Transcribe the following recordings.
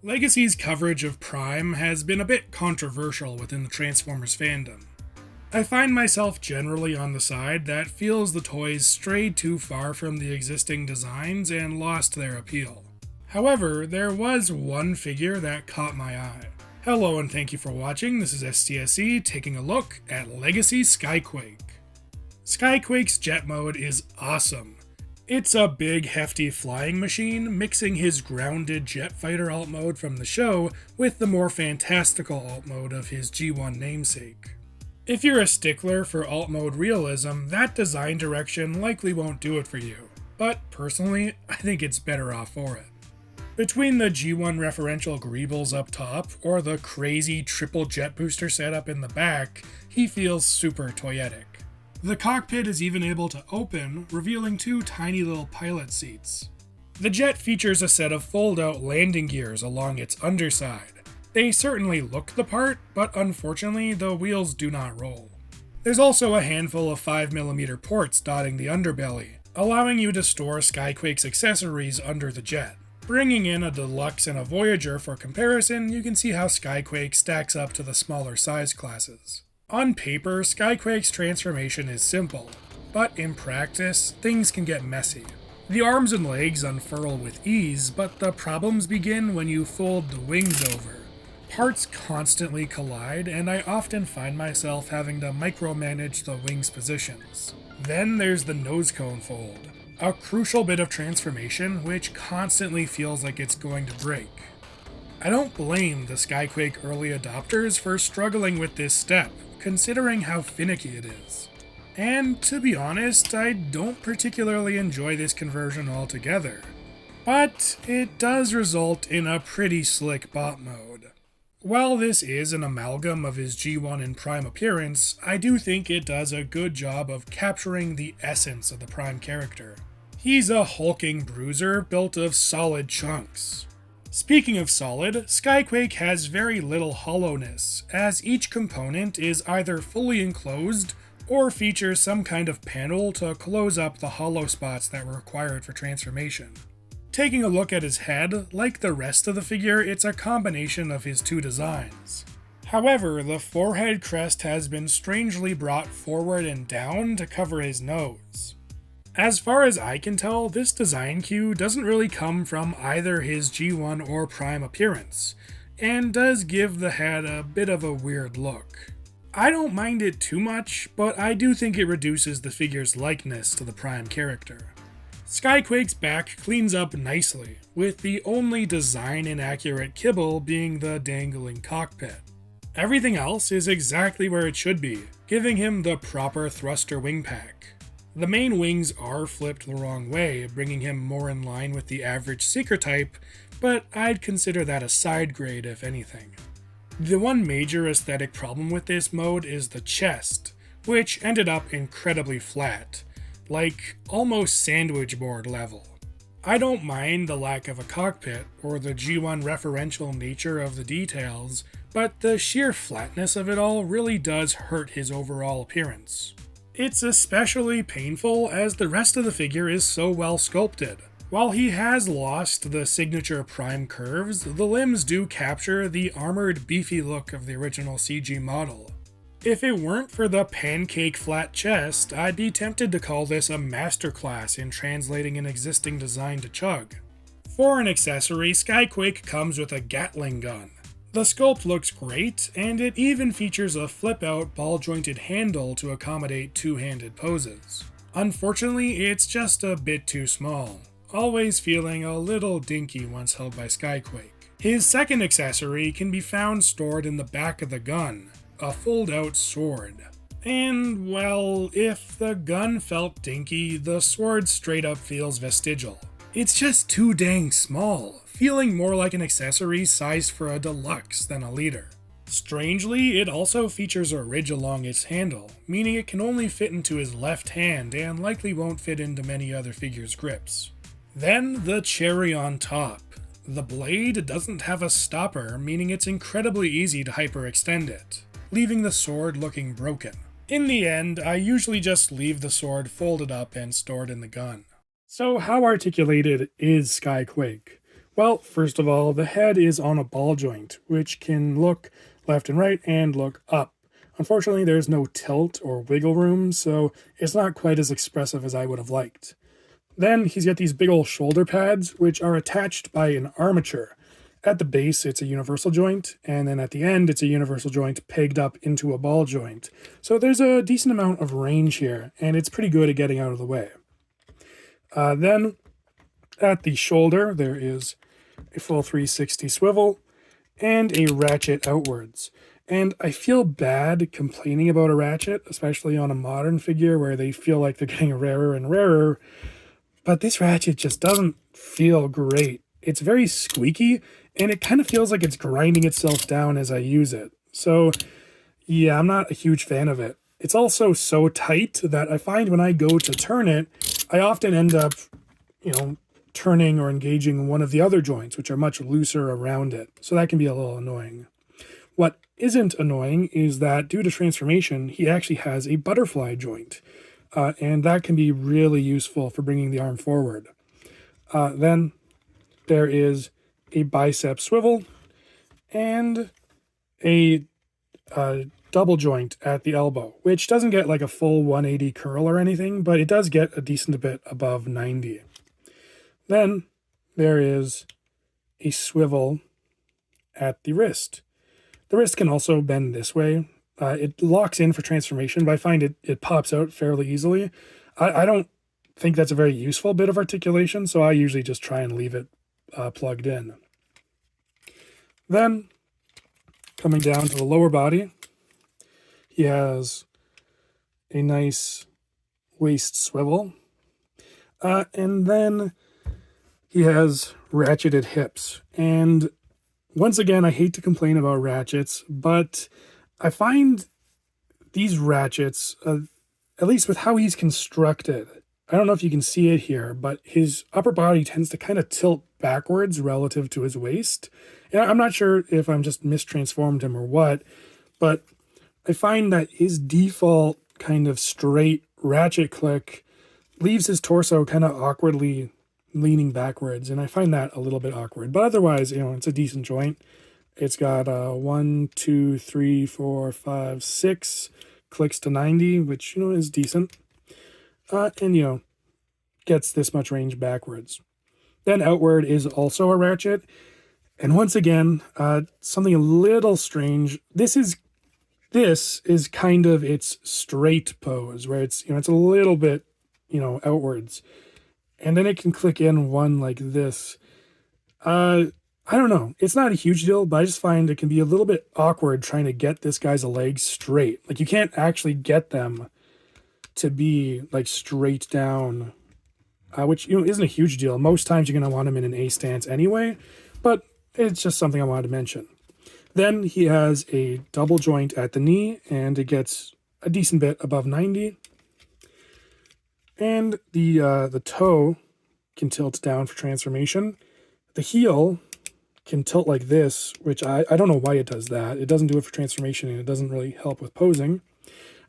Legacy's coverage of Prime has been a bit controversial within the Transformers fandom. I find myself generally on the side that feels the toys strayed too far from the existing designs and lost their appeal. However, there was one figure that caught my eye. Hello and thank you for watching, this is STSE taking a look at Legacy SkyQuake. SkyQuake's jet mode is awesome. It's a big hefty flying machine mixing his grounded jet fighter alt mode from the show with the more fantastical alt mode of his G1 namesake. If you're a stickler for alt mode realism, that design direction likely won't do it for you, but personally, I think it's better off for it. Between the G1 referential greebles up top or the crazy triple jet booster setup in the back, he feels super toyetic. The cockpit is even able to open, revealing two tiny little pilot seats. The jet features a set of fold-out landing gears along its underside. They certainly look the part, but unfortunately the wheels do not roll. There's also a handful of 5mm ports dotting the underbelly, allowing you to store SkyQuake's accessories under the jet. Bringing in a Deluxe and a Voyager for comparison, you can see how SkyQuake stacks up to the smaller size classes. On paper, SkyQuake's transformation is simple, but in practice, things can get messy. The arms and legs unfurl with ease, but the problems begin when you fold the wings over. Parts constantly collide, and I often find myself having to micromanage the wings' positions. Then there's the nose cone fold, a crucial bit of transformation which constantly feels like it's going to break. I don't blame the SkyQuake early adopters for struggling with this step, considering how finicky it is. And to be honest, I don't particularly enjoy this conversion altogether. But it does result in a pretty slick bot mode. While this is an amalgam of his G1 and Prime appearance, I do think it does a good job of capturing the essence of the Prime character. He's a hulking bruiser built of solid chunks. Speaking of solid, SkyQuake has very little hollowness, as each component is either fully enclosed or features some kind of panel to close up the hollow spots that were required for transformation. Taking a look at his head, like the rest of the figure, it's a combination of his two designs. However, the forehead crest has been strangely brought forward and down to cover his nose. As far as I can tell, this design cue doesn't really come from either his G1 or Prime appearance, and does give the head a bit of a weird look. I don't mind it too much, but I do think it reduces the figure's likeness to the Prime character. SkyQuake's back cleans up nicely, with the only design-inaccurate kibble being the dangling cockpit. Everything else is exactly where it should be, giving him the proper thruster wing pack. The main wings are flipped the wrong way, bringing him more in line with the average Seeker type, but I'd consider that a side grade if anything. The one major aesthetic problem with this mode is the chest, which ended up incredibly flat, like almost sandwich board level. I don't mind the lack of a cockpit or the G1 referential nature of the details, but the sheer flatness of it all really does hurt his overall appearance. It's especially painful as the rest of the figure is so well sculpted. While he has lost the signature Prime curves, the limbs do capture the armored beefy look of the original CG model. If it weren't for the pancake flat chest, I'd be tempted to call this a masterclass in translating an existing design to chug. For an accessory, SkyQuake comes with a Gatling gun. The sculpt looks great, and it even features a flip-out ball-jointed handle to accommodate two-handed poses. Unfortunately, it's just a bit too small, always feeling a little dinky once held by SkyQuake. His second accessory can be found stored in the back of the gun, a fold-out sword. And, well, if the gun felt dinky, the sword straight up feels vestigial. It's just too dang small, feeling more like an accessory sized for a deluxe than a leader. Strangely, it also features a ridge along its handle, meaning it can only fit into his left hand and likely won't fit into many other figures' grips. Then the cherry on top. The blade doesn't have a stopper, meaning it's incredibly easy to hyperextend it, leaving the sword looking broken. In the end, I usually just leave the sword folded up and stored in the gun. So how articulated is SkyQuake? Well, first of all, the head is on a ball joint, which can look left and right and look up. Unfortunately, there's no tilt or wiggle room, so it's not quite as expressive as I would have liked. Then he's got these big old shoulder pads, which are attached by an armature. At the base, it's a universal joint, and then at the end, it's a universal joint pegged up into a ball joint. So there's a decent amount of range here, and it's pretty good at getting out of the way. Then at the shoulder, there is a full 360 swivel and a ratchet outwards. And I feel bad complaining about a ratchet, especially on a modern figure where they feel like they're getting rarer and rarer, but this ratchet just doesn't feel great. It's very squeaky, and it kind of feels like it's grinding itself down as I use it. So yeah, I'm not a huge fan of it. It's also so tight that I find when I go to turn it, I often end up, turning or engaging one of the other joints, which are much looser around it. So that can be a little annoying. What isn't annoying is that due to transformation, he actually has a butterfly joint. And that can be really useful for bringing the arm forward. Then there is a bicep swivel and a double joint at the elbow, which doesn't get like a full 180 curl or anything, but it does get a decent bit above 90. Then there is a swivel at the wrist. The wrist can also bend this way. It locks in for transformation, but I find it pops out fairly easily. I don't think that's a very useful bit of articulation, so I usually just try and leave it plugged in. Then, coming down to the lower body, he has a nice waist swivel. And then he has ratcheted hips. And once again, I hate to complain about ratchets, but I find these ratchets, at least with how he's constructed, I don't know if you can see it here, but his upper body tends to kind of tilt backwards relative to his waist. And I'm not sure if I'm just mistransformed him or what, but I find that his default kind of straight ratchet click leaves his torso kind of awkwardly leaning backwards, and I find that a little bit awkward. But otherwise, it's a decent joint. It's got 1, 2, 3, 4, 5, 6 clicks to 90, which, is decent. And, gets this much range backwards. Then outward is also a ratchet. And once again, something a little strange. This is kind of its straight pose, where it's a little bit, outwards. And then it can click in one like this. I don't know. It's not a huge deal, but I just find it can be a little bit awkward trying to get this guy's legs straight. Like, you can't actually get them to be like straight down, which isn't a huge deal. Most times you're going to want him in an A stance anyway, but it's just something I wanted to mention. Then he has a double joint at the knee, and it gets a decent bit above 90. And the toe can tilt down for transformation. The heel can tilt like this, which I don't know why it does that. It doesn't do it for transformation, and it doesn't really help with posing.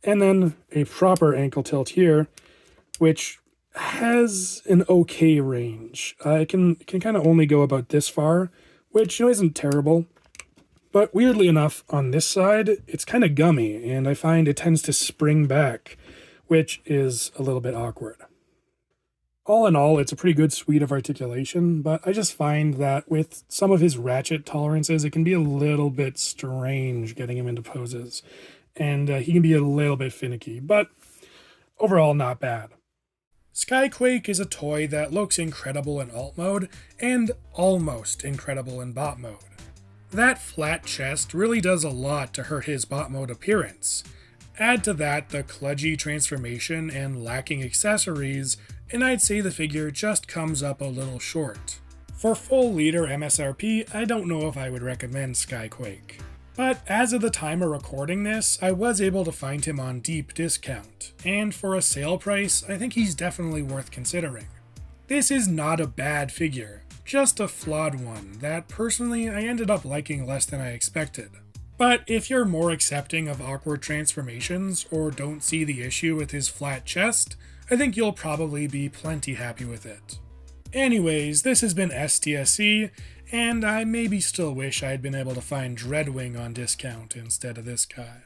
And then a proper ankle tilt here, which has an okay range. It can kind of only go about this far, which isn't terrible. But weirdly enough, on this side, it's kind of gummy, and I find it tends to spring back, which is a little bit awkward. All in all, it's a pretty good suite of articulation, but I just find that with some of his ratchet tolerances, it can be a little bit strange getting him into poses, and he can be a little bit finicky, but overall not bad. SkyQuake is a toy that looks incredible in alt mode, and almost incredible in bot mode. That flat chest really does a lot to hurt his bot mode appearance. Add to that the kludgy transformation and lacking accessories, and I'd say the figure just comes up a little short. For full liter MSRP, I don't know if I would recommend SkyQuake. But as of the time of recording this, I was able to find him on deep discount, and for a sale price, I think he's definitely worth considering. This is not a bad figure, just a flawed one that personally I ended up liking less than I expected. But if you're more accepting of awkward transformations or don't see the issue with his flat chest, I think you'll probably be plenty happy with it. Anyways, this has been STSE, and I maybe still wish I had been able to find Dreadwing on discount instead of this guy.